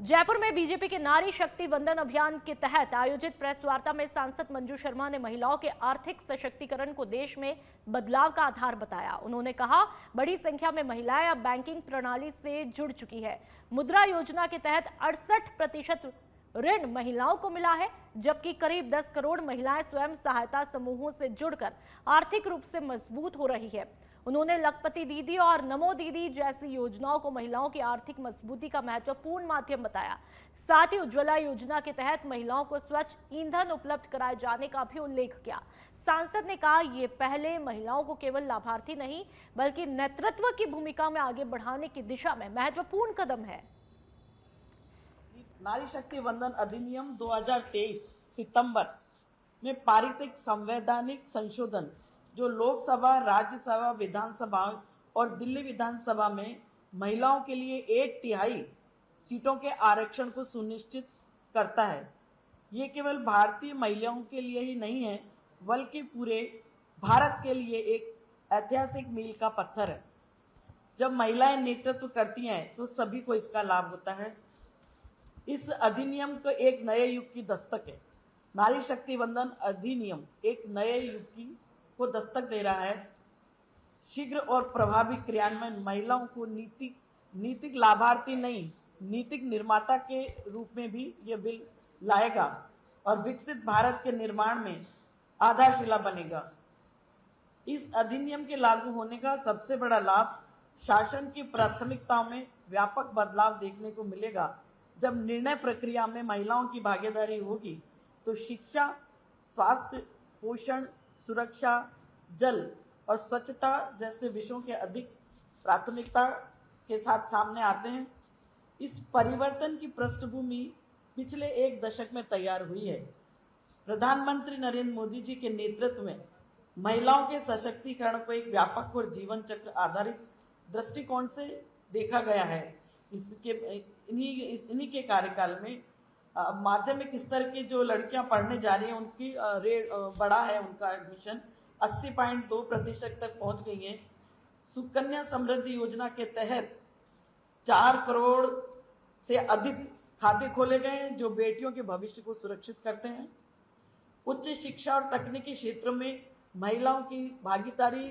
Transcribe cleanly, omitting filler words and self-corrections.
जयपुर में बीजेपी के नारी शक्ति वंदन अभियान के तहत आयोजित प्रेस वार्ता में सांसद मंजू शर्मा ने महिलाओं के आर्थिक सशक्तिकरण को देश में बदलाव का आधार बताया। उन्होंने कहा, बड़ी संख्या में महिलाएं अब बैंकिंग प्रणाली से जुड़ चुकी है। मुद्रा योजना के तहत 68% ऋण महिलाओं को मिला है, जबकि करीब 10 करोड़ महिलाएं स्वयं सहायता समूहों से जुड़कर आर्थिक रूप से मजबूत हो रही है। उन्होंने लखपति दीदी और नमो दीदी जैसी योजनाओं को महिलाओं की आर्थिक मजबूती का महत्वपूर्ण माध्यम बताया। साथ ही उज्ज्वला योजना के तहत महिलाओं को स्वच्छ ईंधन उपलब्ध कराए जाने का भी उल्लेख किया। सांसद ने कहा, ये पहले महिलाओं को केवल लाभार्थी नहीं बल्कि नेतृत्व की भूमिका में आगे बढ़ाने की दिशा में महत्वपूर्ण कदम है। नारी शक्ति वंदन अधिनियम 2023 सितंबर में पारित एक संवैधानिक संशोधन जो लोकसभा, राज्यसभा, विधानसभा और दिल्ली विधानसभा में महिलाओं के लिए 1/3 सीटों के आरक्षण को सुनिश्चित करता है। ये केवल भारतीय महिलाओं के लिए ही नहीं है, बल्कि पूरे भारत के लिए एक ऐतिहासिक मील का पत्थर है। जब महिलाएं नेतृत्व करती हैं तो सभी को इसका लाभ होता है। इस अधिनियम को एक नए युग की दस्तक है। नारी शक्ति वंदन अधिनियम एक नए युग को दस्तक दे रहा है। शीघ्र और प्रभावी क्रियान्वयन महिलाओं को नीतिक लाभार्थी नहीं, नीतिक निर्माता के रूप में भी यह बिल लाएगा और विकसित भारत के निर्माण में आधारशिला बनेगा। इस अधिनियम के लागू होने का सबसे बड़ा लाभ शासन की प्राथमिकताओं में व्यापक बदलाव देखने को मिलेगा। जब निर्णय प्रक्रिया में महिलाओं की भागीदारी होगी तो शिक्षा, स्वास्थ्य, पोषण, सुरक्षा, जल और स्वच्छता जैसे विषयों के अधिक प्राथमिकता के साथ सामने आते हैं। इस परिवर्तन की पृष्ठभूमि पिछले 1 दशक में तैयार हुई है। प्रधानमंत्री नरेंद्र मोदी जी के नेतृत्व में महिलाओं के सशक्तिकरण को एक व्यापक और जीवन चक्र आधारित दृष्टिकोण से देखा गया है। इन्हीं के कार्यकाल में माध्यमिक स्तर की जो लड़कियां पढ़ने जा रही हैं उनकी रेट बढ़ा है, उनका एडमिशन 80.2% तक पहुंच गई है। सुकन्या समृद्धि योजना के तहत 4 करोड़ से अधिक खाते खोले गए हैं जो बेटियों के भविष्य को सुरक्षित करते हैं। उच्च शिक्षा और तकनीकी क्षेत्र में महिलाओं की भागीदारी